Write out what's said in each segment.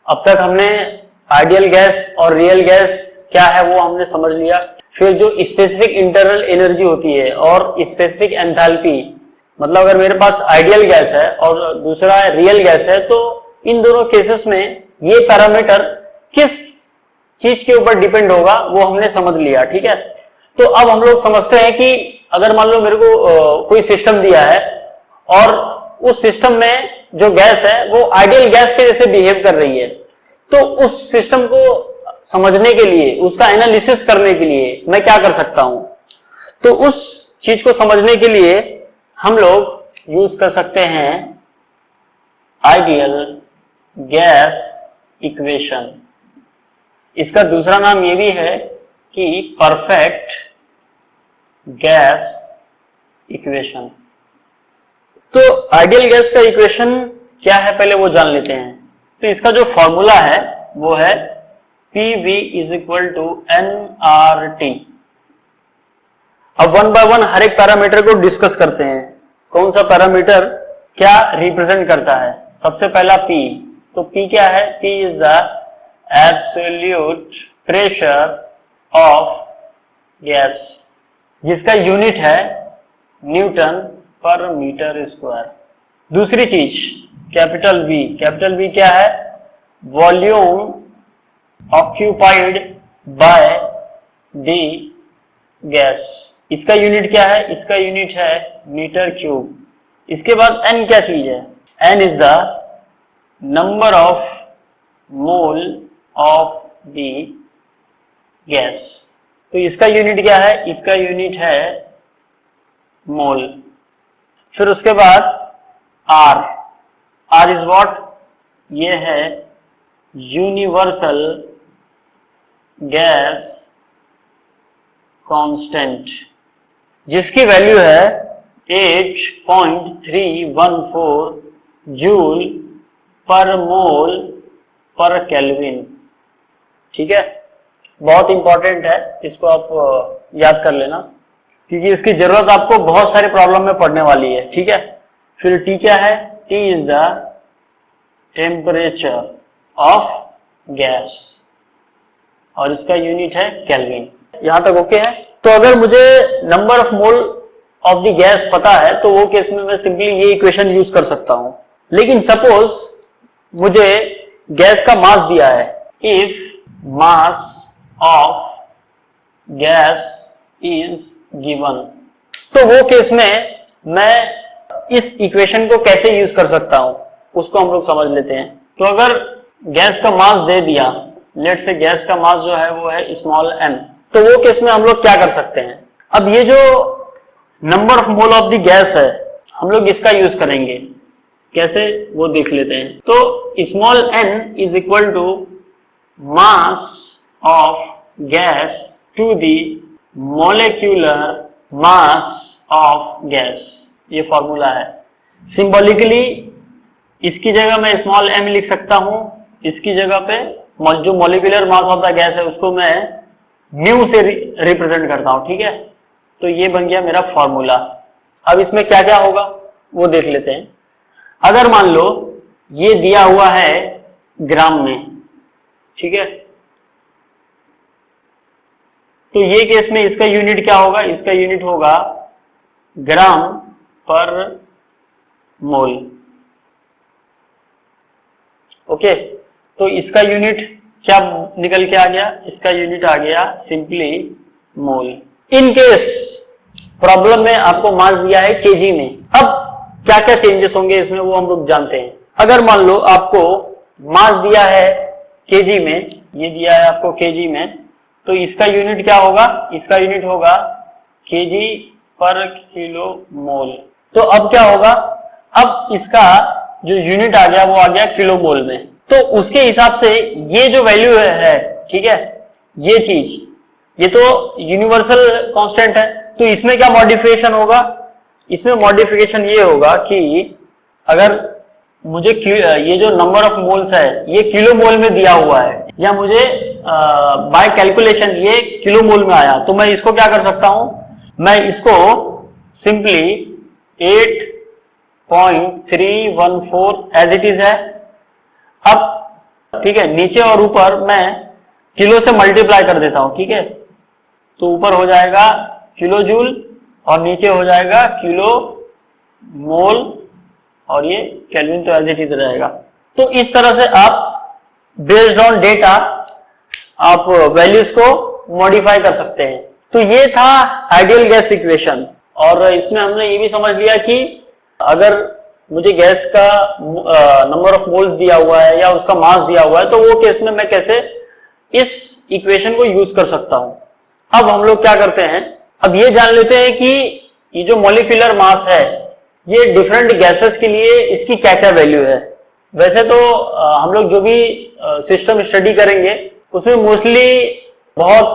अब तक हमने आइडियल गैस और रियल गैस क्या है वो हमने समझ लिया। फिर जो स्पेसिफिक इंटरनल एनर्जी होती है और स्पेसिफिक एंथैल्पी, मतलब अगर मेरे पास आइडियल गैस है और दूसरा रियल गैस है तो इन दोनों केसेस में ये पैरामीटर किस चीज के ऊपर डिपेंड होगा वो हमने समझ लिया। ठीक है, तो अब हम लोग समझते हैं कि अगर मान लो मेरे को कोई सिस्टम दिया है और उस सिस्टम में जो गैस है वो आइडियल गैस के जैसे बिहेव कर रही है, तो उस सिस्टम को समझने के लिए, उसका एनालिसिस करने के लिए मैं क्या कर सकता हूं? तो उस चीज को समझने के लिए हम लोग यूज कर सकते हैं आइडियल गैस इक्वेशन। इसका दूसरा नाम ये भी है कि परफेक्ट गैस इक्वेशन। तो आइडियल गैस का इक्वेशन क्या है पहले वो जान लेते हैं। तो इसका जो फॉर्मूला है वो है PV is equal to nRT। अब वन बाय वन हर एक पैरामीटर को डिस्कस करते हैं, कौन सा पैरामीटर क्या रिप्रेजेंट करता है। सबसे पहला P, तो P क्या है? P is the absolute pressure of gas, जिसका यूनिट है न्यूटन पर मीटर स्क्वायर। दूसरी चीज कैपिटल V, कैपिटल V क्या है? Volume occupied by the gas, इसका यूनिट क्या है? इसका यूनिट है मीटर क्यूब। इसके बाद N क्या चीज है? N is the number of mole of the gas, तो इसका यूनिट क्या है? इसका यूनिट है मोल। फिर उसके बाद R, R इज व्हाट? ये है यूनिवर्सल गैस कांस्टेंट, जिसकी वैल्यू है 8.314 जूल पर मोल पर केल्विन। ठीक है, बहुत इंपॉर्टेंट है, इसको आप याद कर लेना क्योंकि इसकी जरूरत आपको बहुत सारे प्रॉब्लम में पड़ने वाली है। ठीक है, फिर T क्या है? T is the temperature of gas और इसका यूनिट है केल्विन। यहां तक ओके है? तो अगर मुझे number of mole of the gas पता है तो वो केस में मैं सिंपली ये इक्वेशन यूज कर सकता हूं। लेकिन सपोज मुझे गैस का मास दिया है, if mass of gas is given, तो वो केस में मैं इस इक्वेशन को कैसे यूज कर सकता हूं उसको हम लोग समझ लेते हैं। तो अगर गैस का मास दे दिया, लेट से गैस का मास जो है वो है स्मॉल m, तो वो केस में हम लोग क्या कर सकते हैं? अब ये जो number of mole of the gas है हम लोग इसका यूज करेंगे, कैसे वो देख लेते हैं। तो small n is equal to mass of gas to the molecular mass of gas, ये फॉर्मूला है। सिंबॉलिकली इसकी जगह मैं स्मॉल m लिख सकता हूं, इसकी जगह पे जो molecular mass of the gas है उसको मैं म्यू से रिप्रेजेंट करता हूं। ठीक है, तो ये बन गया मेरा फॉर्मूला। अब इसमें क्या क्या होगा वो देख लेते हैं। अगर मान लो ये दिया हुआ है ग्राम में, ठीक है, तो ये केस में इसका यूनिट क्या होगा? इसका यूनिट होगा ग्राम पर मोल। ओके, तो इसका यूनिट क्या निकल के आ गया? इसका यूनिट आ गया simply mole. In case problem में आपको मास दिया है केजी में, अब क्या क्या चेंजेस होंगे इसमें वो हम लोग जानते हैं। अगर मान लो आपको मास दिया है केजी में, ये दिया है आपको केजी में, तो इसका यूनिट क्या होगा? इसका यूनिट होगा केजी पर किलो मोल। तो अब क्या होगा? अब इसका जो यूनिट आ गया वो आ गया किलो मोल में, तो उसके हिसाब से ये जो वैल्यू है, ठीक है, ये चीज, ये तो यूनिवर्सल कांस्टेंट है, तो इसमें क्या मॉडिफिकेशन होगा? इसमें मॉडिफिकेशन ये होगा कि अगर मुझे ये जो नंबर ऑफ मोल्स है ये किलो मोल में दिया हुआ है या मुझे बाय कैलकुलेशन ये किलो मोल में आया, तो मैं इसको क्या कर सकता हूं? मैं इसको सिंपली 8.314 एज इट इज है। अब ठीक है, नीचे और ऊपर मैं किलो से मल्टीप्लाई कर देता हूं, ठीक है, तो ऊपर हो जाएगा किलो जूल और नीचे हो जाएगा किलो मोल और ये केल्विन तो एज इट इज रहेगा। तो इस तरह से आप बेस्ड ऑन डेटा आप वैल्यूज को मॉडिफाई कर सकते हैं। तो ये था आइडियल गैस इक्वेशन, और इसमें हमने ये भी समझ लिया कि अगर मुझे गैस का नंबर ऑफ मोल्स दिया हुआ है या उसका मास दिया हुआ है तो वो केस में मैं कैसे इस इक्वेशन को यूज कर सकता हूं। अब हम लोग क्या करते हैं, अब ये जान लेते हैं कि ये जो मॉलिक्यूलर मास है ये डिफरेंट गैसेस के लिए इसकी क्या क्या वैल्यू है। वैसे तो हम लोग जो भी सिस्टम स्टडी करेंगे उसमें मोस्टली बहुत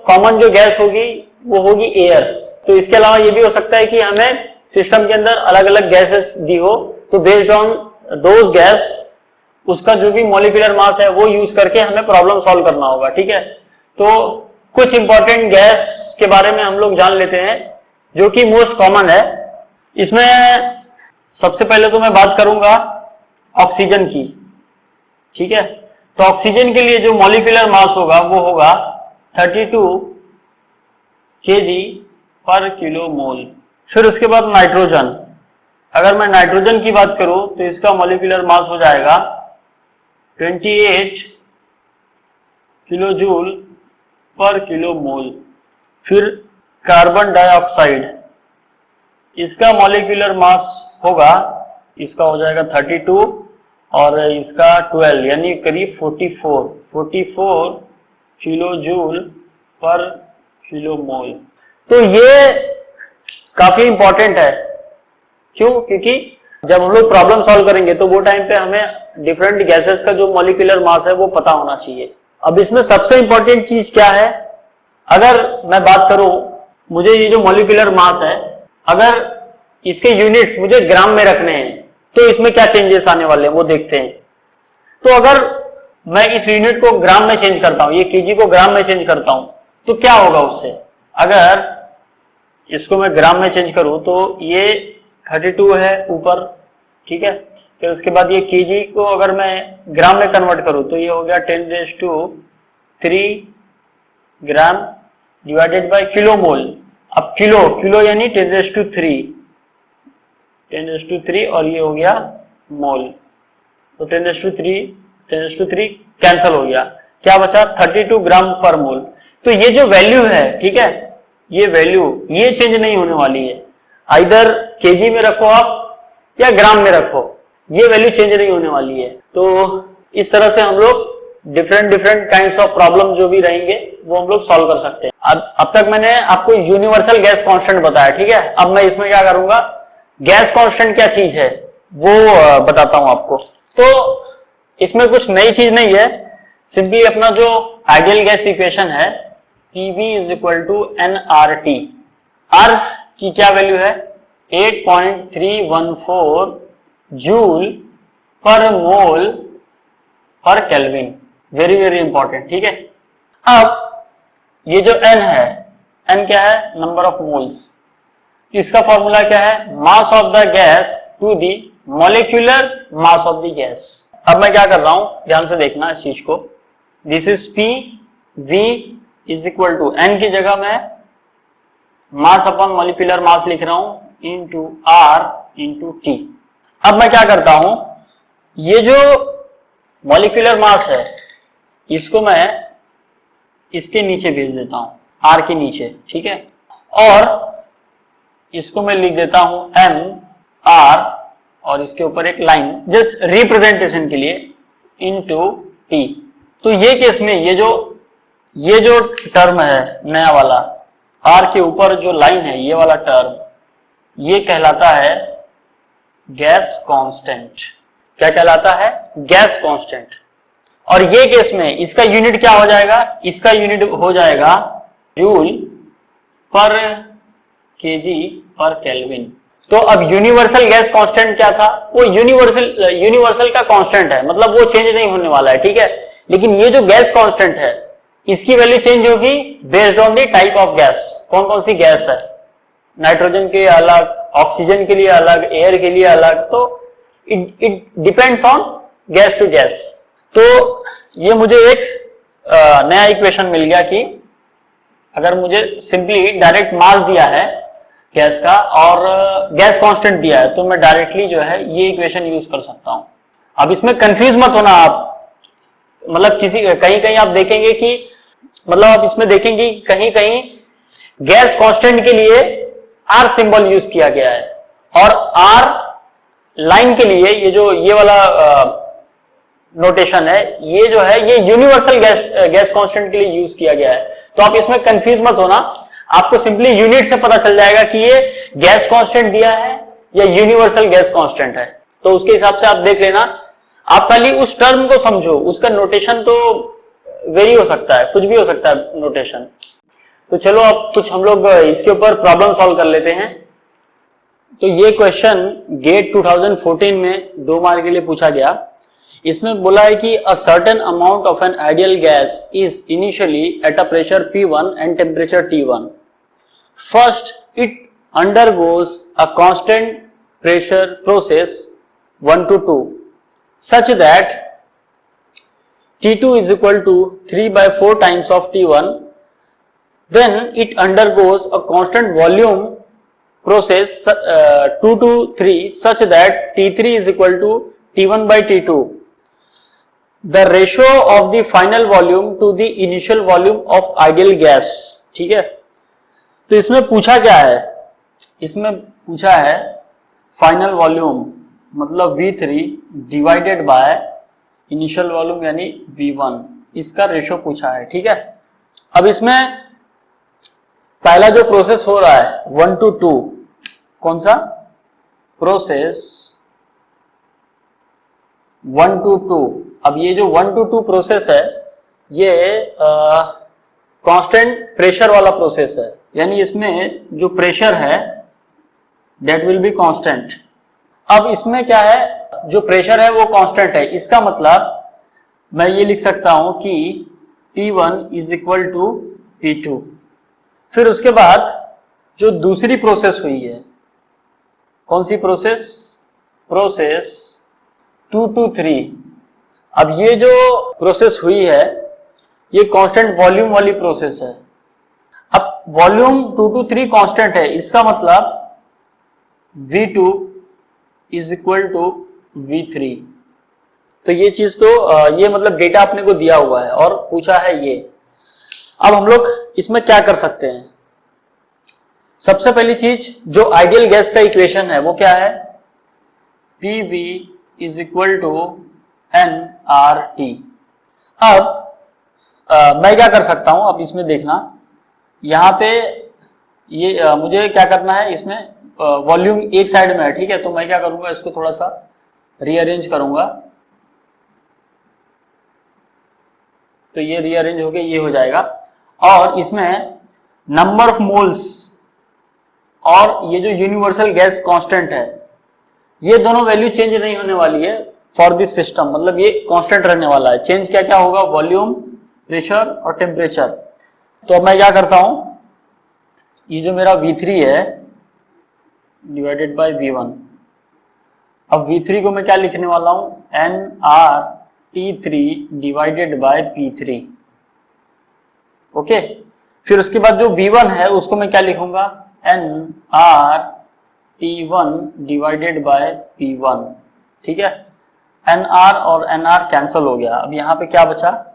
कॉमन जो गैस होगी वो होगी एयर। तो इसके अलावा ये भी हो सकता है कि हमें सिस्टम के अंदर अलग अलग गैसेस दी हो, तो बेस्ड ऑन दोज गैस उसका जो भी मॉलिक्यूलर मास है वो यूज करके हमें प्रॉब्लम सॉल्व करना होगा, ठीक है। तो कुछ इंपॉर्टेंट गैस के बारे में हम लोग जान लेते हैं जो कि मोस्ट कॉमन है। इसमें सबसे पहले तो मैं बात करूंगा ऑक्सीजन की, ठीक है। तो ऑक्सीजन के लिए जो मॉलिक्यूलर मास होगा वो होगा 32 kg पर किलो मोल। फिर उसके बाद नाइट्रोजन, अगर मैं नाइट्रोजन की बात करूं तो इसका मॉलिक्यूलर मास हो जाएगा 28 किलो जूल पर किलो मोल। फिर कार्बन डाइऑक्साइड, इसका मॉलिक्यूलर मास होगा, इसका हो जाएगा 32 और इसका 12 यानी करीब 44 किलो जूल पर किलो मोल। तो ये काफी इंपॉर्टेंट है, क्यों? क्योंकि जब हम लोग प्रॉब्लम सॉल्व करेंगे तो वो टाइम पे हमें डिफरेंट गैसेस का जो मॉलिक्यूलर मास है वो पता होना चाहिए। अब इसमें सबसे इंपॉर्टेंट चीज क्या है, अगर मैं बात करूं मुझे ये जो मॉलिक्यूलर मास है अगर इसके यूनिट्स मुझे ग्राम में रखने हैं तो इसमें क्या चेंजेस आने वाले हैं वो देखते हैं। तो अगर मैं इस यूनिट को ग्राम में चेंज करता हूं, ये केजी को ग्राम में चेंज करता हूं, तो क्या होगा उससे, अगर इसको मैं ग्राम में चेंज करूं तो ये 32 है ऊपर, ठीक है। फिर उसके बाद ये केजी को अगर मैं ग्राम में कन्वर्ट करूं तो ये हो गया 10⁻³ gram divided by kilo mole. अब किलो यानी 10⁻³ और ये हो गया मोल, तो 10⁻³ कैंसल हो गया, क्या बचा 32 ग्राम पर मोल। तो ये जो वैल्यू है, ठीक है, ये वैल्यू ये चेंज नहीं होने वाली है, आइदर केजी में रखो आप या ग्राम में रखो, ये वैल्यू चेंज नहीं होने वाली है। तो इस तरह से हम लोग डिफरेंट काइंड्स ऑफ प्रॉब्लम जो भी रहेंगे वो हम लोग सॉल्व कर सकते हैं। अब तक मैंने आपको यूनिवर्सल गैस कांस्टेंट बताया, ठीक है। अब मैं इसमें क्या करूंगा, गैस कांस्टेंट क्या चीज है वो बताता हूं आपको। तो इसमें कुछ नई चीज नहीं है, सिंपली अपना जो आइडियल गैस इक्वेशन है PV = nRT। R की क्या वैल्यू है 8.314 जूल पर मोल पर केल्विन, वेरी इंपॉर्टेंट, ठीक है। अब ये जो n है, n क्या है, नंबर ऑफ मोल्स, इसका फॉर्मूला क्या है, mass of the gas to the molecular mass of the gas. अब मैं क्या कर रहा हूं, ध्यान से देखना इस चीज को, this is P, V = n की जगह मैं मास अपॉन मॉलिक्यूलर मास लिख रहा हूं इनटू R इनटू T। अब मैं क्या करता हूं, ये जो मॉलिक्यूलर मास है इसको मैं इसके नीचे भेज देता हूं, R के नीचे, ठीक है, और इसको मैं लिख देता हूं M R और इसके ऊपर एक लाइन जस्ट रिप्रेजेंटेशन के लिए इनटू T। तो ये केस में ये जो टर्म है नया वाला, R के ऊपर जो लाइन है ये वाला टर्म, ये कहलाता है गैस कांस्टेंट। क्या कहलाता है, गैस कांस्टेंट। और ये केस में इसका यूनिट क्या हो जाएगा, इसका यूनिट हो जाएगा जूल पर केजी पर केल्विन। तो अब यूनिवर्सल गैस कांस्टेंट क्या था, वो यूनिवर्सल का कांस्टेंट है, मतलब वो चेंज नहीं होने वाला है, ठीक है। लेकिन ये जो गैस कांस्टेंट है इसकी वैल्यू चेंज होगी based on the type of gas, कौन कौन सी गैस है, नाइट्रोजन के अलग, ऑक्सीजन के लिए अलग, एयर के लिए अलग, तो it depends on gas to gas. तो ये मुझे एक नया इक्वेशन मिल गया कि अगर मुझे सिंपली डायरेक्ट मास दिया है गैस का और गैस कांस्टेंट दिया है तो मैं डायरेक्टली जो है ये इक्वेशन यूज कर सकता हूं। अब इसमें कंफ्यूज मत होना आप, मतलब किसी कहीं कहीं आप देखेंगे कि मतलब आप इसमें देखेंगे कहीं कहीं गैस कांस्टेंट के लिए आर सिंबल यूज किया गया है और आर लाइन के लिए ये वाला नोटेशन है, ये जो है ये यूनिवर्सल गैस कांस्टेंट के लिए यूज किया गया है। तो आप इसमें कंफ्यूज मत होना, आपको सिंपली यूनिट से पता चल जाएगा कि ये गैस कांस्टेंट दिया है या यूनिवर्सल गैस कांस्टेंट है। तो उसके हिसाब से आप देख लेना, आप खाली उस टर्म को समझो, उसका नोटेशन तो वेरी हो सकता है, कुछ भी हो सकता है नोटेशन। तो चलो अब कुछ हम लोग इसके ऊपर प्रॉब्लम सॉल्व कर लेते हैं। तो ये क्वेश्चन गेट 2014 में 2 मार्क के लिए पूछा गया। इसमें बोला है कि a certain amount of an ideal gas is initially at a pressure P1 and temperature T1. First it undergoes a constant pressure process 1 to 2 such that T2 is equal to 3/4 times of T1. Then it undergoes a constant volume process 2 to 3 such that T3 is equal to T1 by T2. The ratio of the final volume to the initial volume of ideal gas. ठीक है, तो इसमें पूछा क्या है, इसमें पूछा है फाइनल वॉल्यूम मतलब V3 divided by initial volume यानी V1, इसका रेशो पूछा है। ठीक है, अब इसमें पहला जो प्रोसेस हो रहा है 1 to 2, कौन सा प्रोसेस 1 to 2। अब ये जो 1 to 2 प्रोसेस है ये कांस्टेंट प्रेशर वाला प्रोसेस है, यानी इसमें जो प्रेशर है दैट विल बी कांस्टेंट। अब इसमें क्या है, जो प्रेशर है वो कांस्टेंट है, इसका मतलब मैं ये लिख सकता हूं कि P1 is equal to P2। फिर उसके बाद जो दूसरी प्रोसेस हुई है, कौन सी प्रोसेस, प्रोसेस 2 to 3। अब ये जो प्रोसेस हुई है ये कांस्टेंट वॉल्यूम वाली प्रोसेस है। अब वॉल्यूम 2 to 3 कांस्टेंट है, इसका मतलब V2 is equal to V3। तो ये चीज तो ये मतलब डेटा अपने को दिया हुआ है और पूछा है ये। अब हम लोग इसमें क्या कर सकते हैं, सबसे पहली चीज जो आइडियल गैस का इक्वेशन है वो क्या है, PV is equal to nRT। अब मैं क्या कर सकता हूं, अब इसमें देखना, यहां पे ये मुझे क्या करना है, इसमें वॉल्यूम एक साइड में है। ठीक है, तो मैं क्या करूंगा, इसको थोड़ा सा रीअरेंज करूंगा, तो ये रीअरेंज हो गया, ये हो जाएगा। और इसमें नंबर ऑफ मोल्स और ये जो यूनिवर्सल गैस कांस्टेंट है ये दोनों वैल्यू चेंज नहीं होने वाली है फॉर दिस सिस्टम, मतलब ये कांस्टेंट रहने वाला है। चेंज क्या क्या होगा, वॉल्यूम, प्रेशर और टेम्परेचर। तो अब मैं क्या करता हूं, ये जो मेरा V3 है डिवाइडेड बाय V1, अब V3 को मैं क्या लिखने वाला हूं, nRT3 divided by P3। Okay, फिर उसके बाद जो V1 है उसको मैं क्या लिखूंगा, nRT1 डिवाइडेड बाय P1। ठीक है, nR और nR कैंसल हो गया। अब यहाँ पे क्या बचा,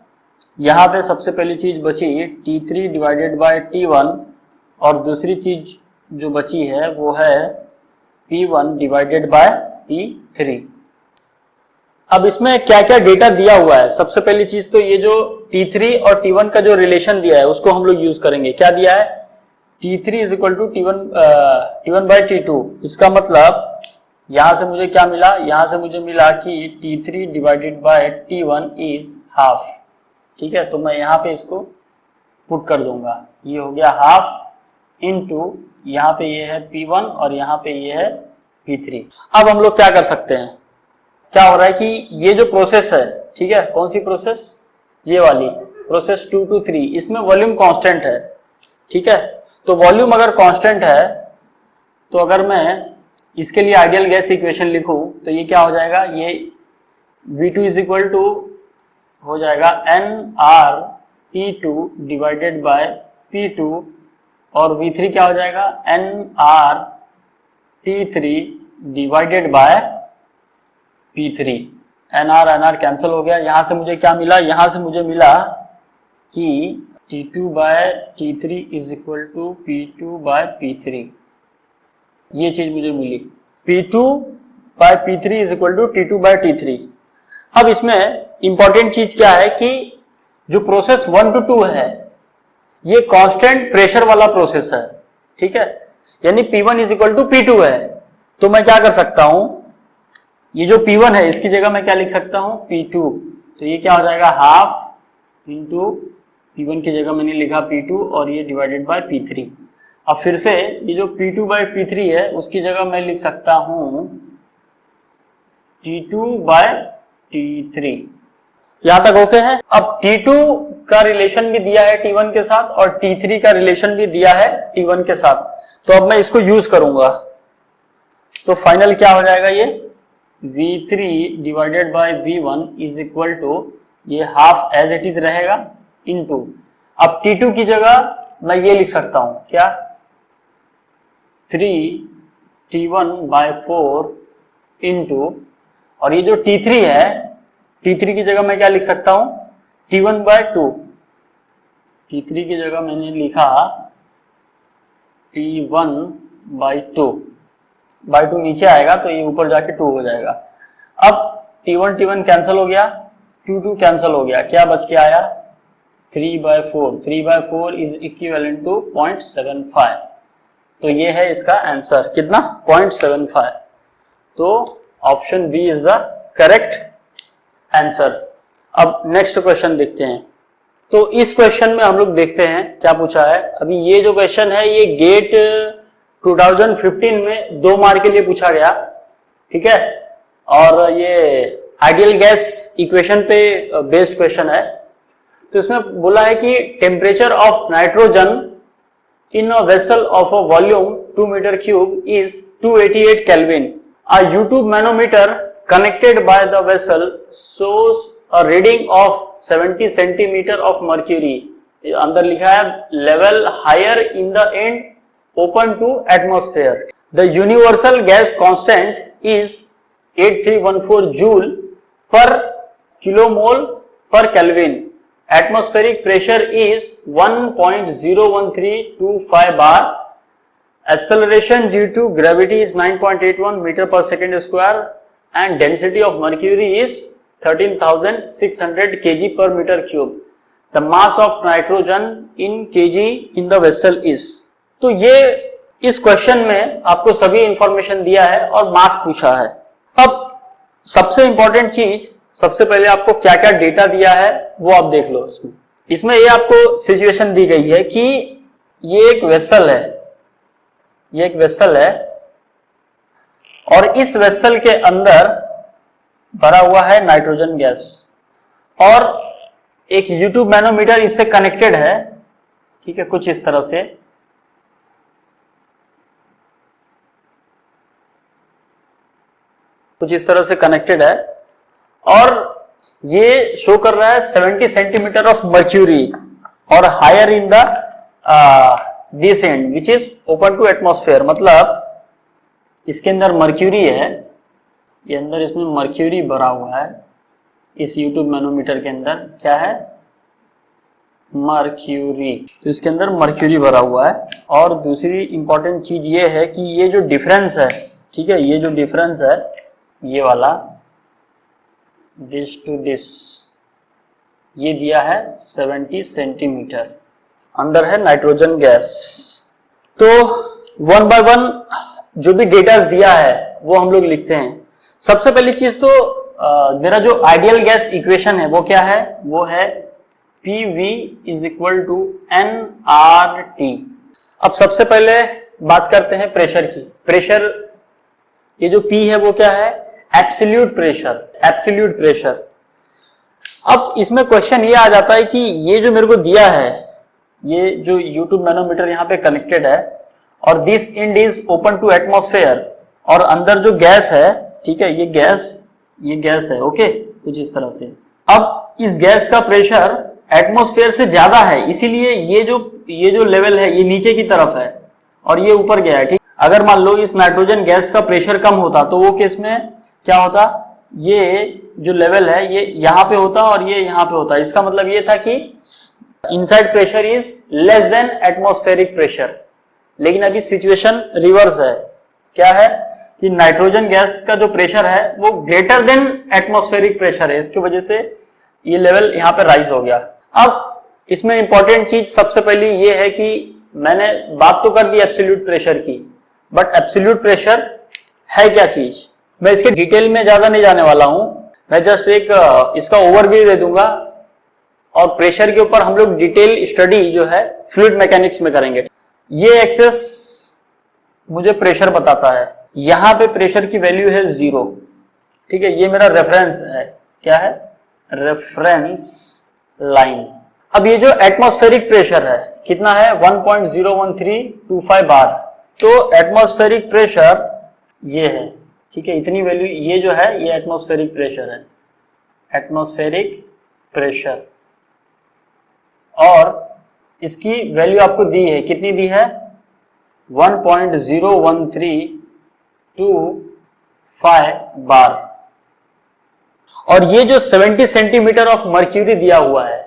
यहाँ पे सबसे पहली चीज बची T3 डिवाइडेड बाय T1 और दूसरी चीज जो बची है वो है P1 डिवाइडेड बाय P3। अब इसमें क्या क्या डेटा दिया हुआ है, सबसे पहली चीज तो ये जो T3 और T1 का जो रिलेशन दिया है उसको हम लोग यूज करेंगे। क्या दिया है, T3 is equal to T1 bye T2। इसका मतलब यहां से मुझे क्या मिला, यहां से मुझे मिला कि T3 divided by T1 is half. ठीक है, तो मैं यहाँ पे इसको पुट कर दूंगा, ये हो गया हाफ इनटू यहाँ पे ये है P1 और यहाँ पे ये है P3। अब हम लोग क्या कर सकते हैं, क्या हो रहा है कि ये जो प्रोसेस है, ठीक है, कौन सी प्रोसेस, ये वाली प्रोसेस 2 to 3, इसमें वॉल्यूम कांस्टेंट है। ठीक है, तो वॉल्यूम अगर कांस्टेंट है तो अगर मैं इसके लिए आइडियल गैस इक्वेशन लिखूं तो ये क्या हो जाएगा, ये V2 इज इक्वल टू हो जाएगा nRT2 डिवाइडेड बाय P2 और V3 क्या हो जाएगा nRT3 divided by P3। nR cancel हो गया। यहां से मुझे क्या मिला, यहां से मुझे मिला कि T2 by T3 is equal to P2 by P3। ये चीज मुझे मिली, P2 by P3 is equal to T2 by T3। अब इसमें इंपॉर्टेंट चीज क्या है कि जो प्रोसेस 1 to 2 है ये कांस्टेंट प्रेशर वाला प्रोसेस है, ठीक है, यानी P1 is equal to P2 है। तो मैं क्या कर सकता हूं, ये जो P1 है इसकी जगह मैं क्या लिख सकता हूं P2। तो ये क्या हो जाएगा हाफ इंटू P1 की जगह मैंने लिखा P2 और ये डिवाइडेड बाय P3। अब फिर से ये जो P2 बाय P3 है उसकी जगह मैं लिख सकता हूं T2 बाय T3। यहां तक ओके है। अब T2 का रिलेशन भी दिया है T1 के साथ और T3 का रिलेशन भी दिया है T1 के साथ, तो अब मैं इसको यूज करूंगा। तो फाइनल क्या हो जाएगा, ये V3 divided by V1 is equal to ये हाफ एज इट इज रहेगा इनटू, अब T2 की जगह मैं ये लिख सकता हूं क्या 3T1 बाय 4 इनटू, और ये जो T3 है T3 की जगह मैं क्या लिख सकता हूं T1 बाय 2। T3 की जगह मैंने लिखा T1 बाय 2, बाय 2 नीचे आएगा तो ये ऊपर जाके 2 हो जाएगा। अब T1 T1 कैंसिल हो गया, 2 कैंसिल हो गया, क्या बच के आया 3 by 4। 3 by 4 is equivalent to 0.75। तो ये है इसका आंसर, कितना 0.75। तो option B is the correct answer. अब नेक्स्ट क्वेश्चन देखते हैं। तो इस क्वेश्चन में हम लोग देखते हैं क्या पूछा है। अभी ये जो क्वेश्चन है ये गेट 2015 में 2 मार्क के लिए पूछा गया, ठीक है, और ये आइडियल गैस इक्वेशन पे बेस्ड क्वेश्चन है। तो इसमें बोला है कि temperature of nitrogen in a vessel of a volume 2 meter cube is 288 Kelvin. A U-tube manometer connected by the vessel shows a reading of 70 centimeter of mercury. अंदर लिखा है level higher in the end open to atmosphere. The universal gas constant is 8314 joule per kilomole per Kelvin. Atmospheric pressure is 1.01325 bar. Acceleration due to gravity is 9.81 meter per second square and density of mercury is 13,600 kg per meter cube. The mass of nitrogen in kg in the vessel is. तो ये इस question में आपको सभी information दिया है और मास पूछा है। अब सबसे इंपॉर्टेंट चीज, सबसे पहले आपको क्या क्या डेटा दिया है वो आप देख लो। इसमें ये आपको सिचुएशन दी गई है कि ये एक वेसल है, ये एक वेसल है और इस वेसल के अंदर भरा हुआ है नाइट्रोजन गैस और एक U-tube मैनोमीटर इससे कनेक्टेड है, ठीक है, कुछ इस तरह से। कुछ इस तरह से कनेक्टेड है और ये शो कर रहा है 70 सेंटीमीटर ऑफ मर्क्यूरी और higher in the this end which is open to atmosphere. मतलब इसके अंदर मर्क्यूरी है, ये अंदर इसमें मर्क्यूरी भरा हुआ है। इस U-tube मैनोमीटर के अंदर क्या है मर्क्यूरी, तो इसके अंदर मर्क्यूरी भरा हुआ है। और दूसरी इंपॉर्टेंट चीज ये है कि ये जो डिफरेंस है, ठीक है, ये जो डिफरेंस है ये वाला दिस टू दिस, ये दिया है 70 सेंटीमीटर, अंदर है नाइट्रोजन गैस। तो 1 by 1 जो भी डेटा दिया है वो हम लोग लिखते हैं। सबसे पहली चीज तो मेरा जो आइडियल गैस इक्वेशन है वो क्या है, वो है PV is equal to nRT। अब सबसे पहले बात करते हैं प्रेशर की। प्रेशर, ये जो P है वो क्या है एब्सोल्यूट प्रेशर, एब्सोल्यूट प्रेशर। अब इसमें क्वेश्चन ये आ जाता है कि ये जो मेरे को दिया है, ये जो U-tube मैनोमीटर यहाँ पे कनेक्टेड है और this end is open to atmosphere और अंदर जो गैस है, ठीक है, ये गैस है, ओके, कुछ इस तरह से अब इस गैस का प्रेशर एटमॉस्फेयर से ज्यादा है, इसीलिए ये जो लेवल है ये नीचे की तरफ है और ये ऊपर गया है, ठीक। अगर मान लो इस नाइट्रोजन गैस का प्रेशर कम होता तो वो केस में क्या होता, ये जो लेवल है ये यहाँ पे होता और ये यहाँ पे होता। इसका मतलब ये था कि inside pressure is less than atmospheric pressure, लेकिन अभी सिचुएशन रिवर्स है। क्या है कि नाइट्रोजन गैस का जो प्रेशर है वो ग्रेटर देन एटमॉस्फेरिक प्रेशर है, इसकी वजह से ये लेवल यहाँ पे राइज हो गया। अब इसमें इंपॉर्टेंट चीज सबसे पहले ये है कि मैंने बात तो कर दी एब्सोल्यूट प्रेशर की, बट एब्सोल्यूट प्रेशर है क्या चीज, मैं इसके डिटेल में ज्यादा नहीं जाने वाला हूं। मैं जस्ट एक इसका ओवरव्यू दे दूंगा और प्रेशर के ऊपर हम लोग डिटेल स्टडी जो है फ्लूइड मैकेनिक्स में करेंगे। ये एक्सेस मुझे प्रेशर बताता है, यहां पे प्रेशर की वैल्यू है 0, ठीक है। ये मेरा रेफरेंस है, क्या है, रेफरेंस लाइन। अब ये जो एटमॉस्फेरिक प्रेशर है कितना है 1.01325 बार, तो एटमॉस्फेरिक प्रेशर ये है, ठीक है। इतनी वैल्यू ये जो है ये एटमॉस्फेरिक प्रेशर है, एटमॉस्फेरिक प्रेशर। और इसकी वैल्यू आपको दी है, कितनी दी है 1.01325 बार। और ये जो 70 सेंटीमीटर ऑफ मर्क्यूरी दिया हुआ है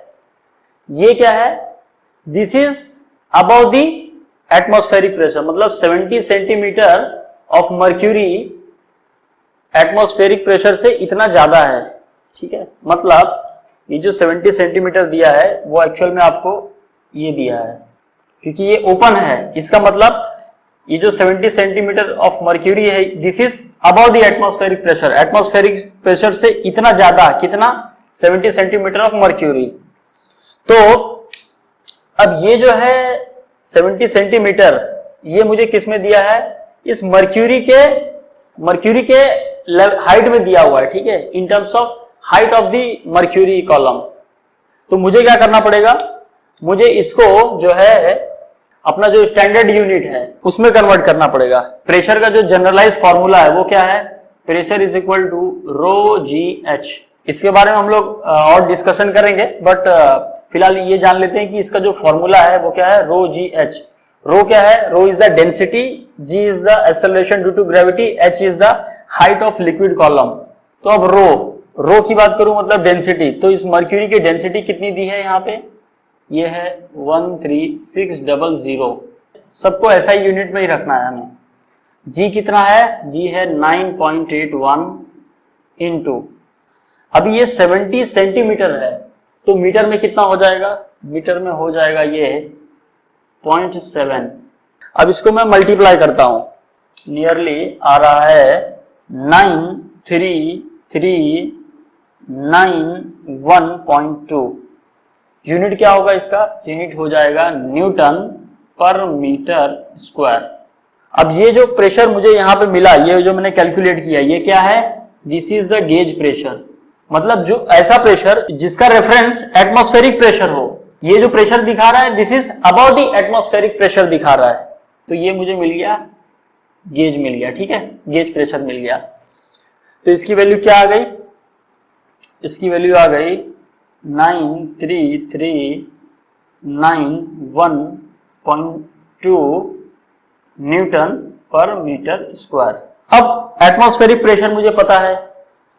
ये क्या है, this is above the atmospheric pressure, मतलब 70 centimetre of mercury atmospheric pressure से इतना ज्यादा है, ठीक है। मतलब ये जो 70 सेंटीमीटर दिया है वो एक्चुअल में आपको ये दिया है, क्योंकि ये ओपन है। इसका मतलब ये जो 70 सेंटीमीटर ऑफ मर्क्यूरी है this is above the atmospheric pressure, atmospheric pressure से इतना ज्यादा, कितना 70 सेंटीमीटर ऑफ मर्क्यूरी। तो अब ये जो है 70 सेंटीमीटर ये मुझे किस में दिया है, इस मर्क्यूरी के हाइट में दिया हुआ है, ठीक है, in terms of height of the mercury column. तो मुझे क्या करना पड़ेगा, मुझे इसको जो है अपना जो स्टैंडर्ड यूनिट है उसमें कन्वर्ट करना पड़ेगा। प्रेशर का जो जनरलाइज फॉर्मूला है वो क्या है, pressure is equal to rho G H. इसके बारे में हम लोग और डिस्कशन करेंगे, बट फिलहाल ये जान लेते हैं कि इसका जो फॉर्मूला है वो क्या है, रो जी एच। रो क्या है, rho is the density, G is the acceleration due to gravity, H is the height of liquid column. तो अब रो की बात करूं मतलब डेंसिटी, तो इस मर्क्यूरी की डेंसिटी कितनी दी है यहाँ पे, ये है 13600। सबको ऐसा ही यूनिट में ही रखना है हमें। जी कितना है, जी है 9.81 इंटू, अभी ये 70 सेंटीमीटर है तो मीटर में कितना हो जाएगा, मीटर में हो जाएगा ये 0.7। अब इसको मैं मल्टीप्लाई करता हूं, नियरली आ रहा है 93391.2। यूनिट क्या होगा इसका, यूनिट हो जाएगा न्यूटन पर मीटर स्क्वायर। अब ये जो प्रेशर मुझे यहाँ पे मिला, ये जो मैंने कैलकुलेट किया, ये क्या है, this is the gauge pressure. मतलब जो ऐसा प्रेशर जिसका रेफरेंस एटमॉस्फेरिक प्रेशर हो, ये जो प्रेशर दिखा रहा है this is above the atmospheric pressure दिखा रहा है, तो ये मुझे मिल गया, गेज मिल गया, ठीक है, गेज प्रेशर मिल गया। तो इसकी वैल्यू क्या आ गई, इसकी वैल्यू आ गई 93391.2 न्यूटन पर मीटर स्क्वायर। अब एटमॉस्फेरिक प्रेशर मुझे पता है,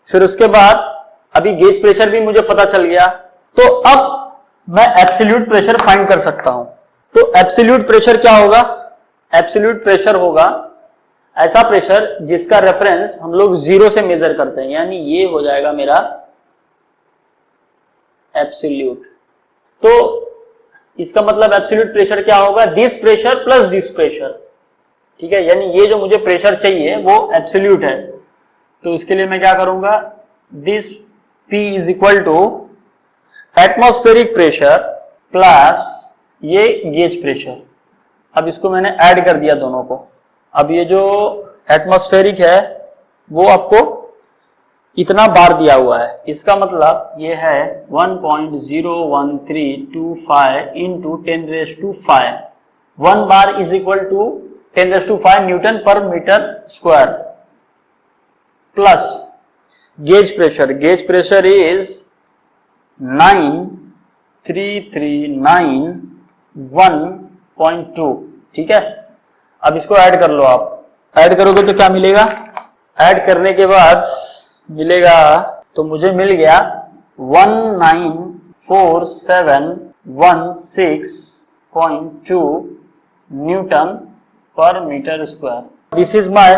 फिर उसके बाद अभी गेज प्रेशर भी मुझे पता चल गया, तो अब मैं एब्सोल्यूट प्रेशर फाइंड कर सकता हूं। तो एब्सोल्यूट प्रेशर क्या होगा, एब्सोल्यूट प्रेशर होगा ऐसा प्रेशर जिसका रेफरेंस हम लोग 0 से मेजर करते हैं, यानी ये हो जाएगा मेरा एब्सोल्यूट। तो इसका मतलब एब्सोल्यूट प्रेशर क्या होगा, this pressure plus this pressure, ठीक है, यानी ये जो मुझे प्रेशर चाहिए वो एब्सोल्यूट है। तो इसके लिए मैं क्या करूंगा, this P is equal to atmospheric pressure plus ये गेज प्रेशर। अब इसको मैंने ऐड कर दिया दोनों को। अब ये जो एटमॉस्फेरिक है वो आपको इतना बार दिया हुआ है, इसका मतलब ये है 1.01325 into 10⁵। 1 bar is equal to 10⁵ newton पर metre square plus gauge pressure is 9339.2, ठीक है। अब इसको ऐड कर लो, आप ऐड करोगे तो क्या मिलेगा, ऐड करने के बाद मिलेगा, तो मुझे मिल गया 194716.2 न्यूटन पर metre square. This is my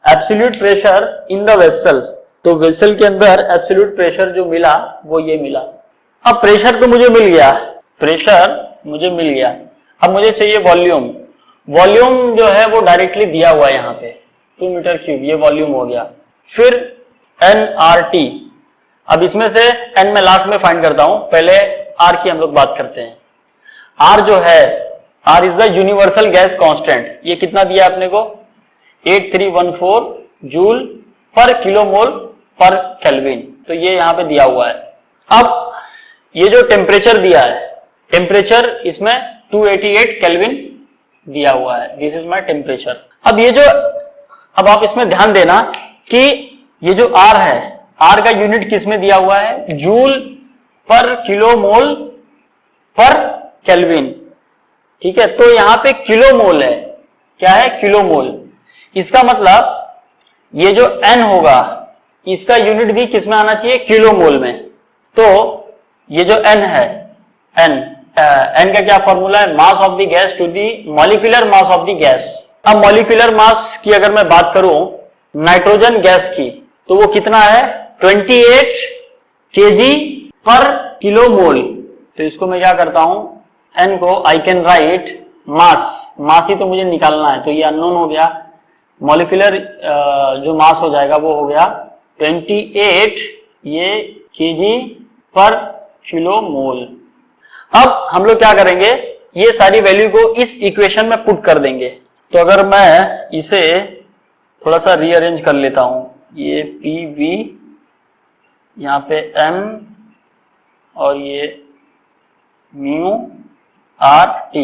absolute pressure in the vessel. तो वेसल के अंदर एब्सोल्यूट प्रेशर जो मिला वो ये मिला। अब प्रेशर तो मुझे मिल गया, प्रेशर मुझे मिल गया, अब मुझे चाहिए वॉल्यूम। वॉल्यूम जो है वो डायरेक्टली दिया हुआ है यहाँ पे 2 मीटर क्यूब, ये वॉल्यूम हो गया। फिर nRT, अब इसमें से n मैं लास्ट में फाइंड करता हूं, पहले R की हम लोग बात करते हैं। R जो है, R is the universal gas constant. ये कितना दिया आपने को, 8314 जूल पर किलोमोल पर केल्विन, तो ये यहाँ पे दिया हुआ है। अब ये जो टेम्परेचर दिया है, टेम्परेचर इसमें 288 केल्विन दिया हुआ है, दिस इज माय टेम्परेचर। अब ये जो, अब आप इसमें ध्यान देना कि ये जो R है, R का यूनिट किस में दिया हुआ है, जूल पर किलोमोल पर केल्विन, ठीक है। तो यहां पे किलोमोल है, क्या है, किलोमोल। इसका मतलब ये जो N होगा इसका यूनिट भी किस में आना चाहिए, किलोमोल में। तो ये जो N है, N का क्या फॉर्मूला है, mass of the gas to the molecular mass of the gas. अब मॉलिक्यूलर मास की अगर मैं बात करूं नाइट्रोजन गैस की, तो वो कितना है, 28 kg पर किलोमोल। तो इसको मैं क्या करता हूं, N को आई कैन राइट मास ही तो मुझे निकालना है, तो ये अननोन हो गया। मॉलिक्यूलर जो मास हो जाएगा वो हो गया 28 ये kg पर किलोमोल। अब हम लोग क्या करेंगे, ये सारी वैल्यू को इस इक्वेशन में पुट कर देंगे। तो अगर मैं इसे थोड़ा सा रीअरेंज कर लेता हूं, ये PV, यहाँ पे M और ये म्यू RT,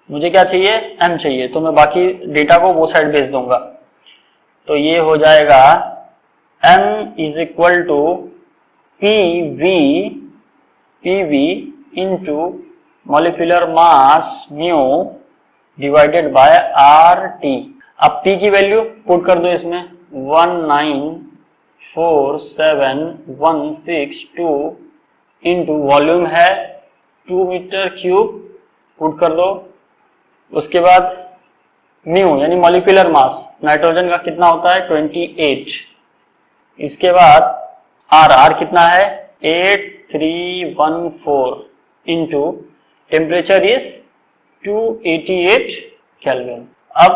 मुझे क्या चाहिए, M चाहिए, तो मैं बाकी डेटा को वो साइड भेज दूंगा। तो ये हो जाएगा M is equal to PV into molecular mass mu divided by RT। अब P की वैल्यू पुट कर दो इसमें, 194716.2 इंटू वॉल्यूम है 2 मीटर क्यूब, पुट कर दो। उसके बाद म्यू यानी मॉलिक्यूलर मास, नाइट्रोजन का कितना होता है, 28। इसके बाद R कितना है, 8314 इंटू टेम्परेचर इज 288 केल्विन। अब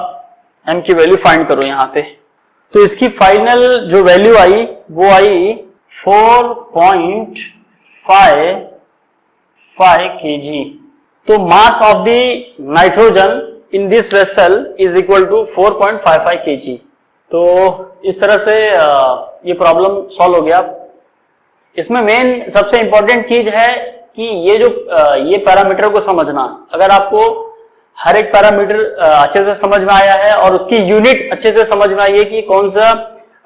M की वैल्यू फाइंड करो यहाँ पे। तो इसकी फाइनल जो वैल्यू आई वो आई 4.55 kg। तो mass of the nitrogen in this vessel is equal to 4.55 kg। तो इस तरह से ये प्रॉब्लम सॉल्व हो गया। इसमें मेन सबसे इंपॉर्टेंट चीज है कि ये जो ये पैरामीटर को समझना। अगर आपको हर एक पैरामीटर अच्छे से समझ में आया है और उसकी यूनिट अच्छे से समझ में आई है कि कौन सा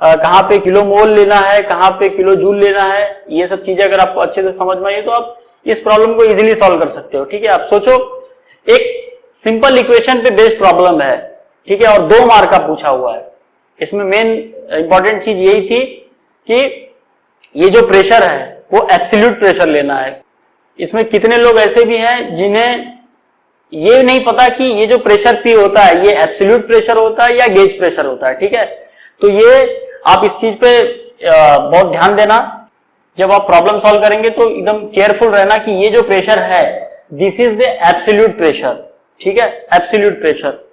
कहाँ पे किलोमोल लेना है, कहाँ पे किलो जूल लेना है, ये सब चीजें अगर आपको अच्छे से समझ में आई तो आप इस प्रॉब्लम को इजीली सॉल्व कर सकते हो। ठीक है, आप सोचो एक सिंपल इक्वेशन पे बेस्ड प्रॉब्लम है, ठीक है, और 2 मार्क का पूछा हुआ है। इसमें मेन इंपॉर्टेंट चीज यही थी कि ये जो प्रेशर है वो एब्सोल्यूट प्रेशर लेना है। इसमें कितने लोग ऐसे भी हैं जिन्हें ये नहीं पता कि ये जो प्रेशर P होता है ये एब्सोल्यूट प्रेशर होता है या गेज प्रेशर होता है। ठीक है, तो ये आप इस चीज पे बहुत ध्यान देना। जब आप प्रॉब्लम सॉल्व करेंगे तो एकदम केयरफुल रहना कि ये जो प्रेशर है this is the absolute pressure. ठीक है, एब्सोल्यूट प्रेशर।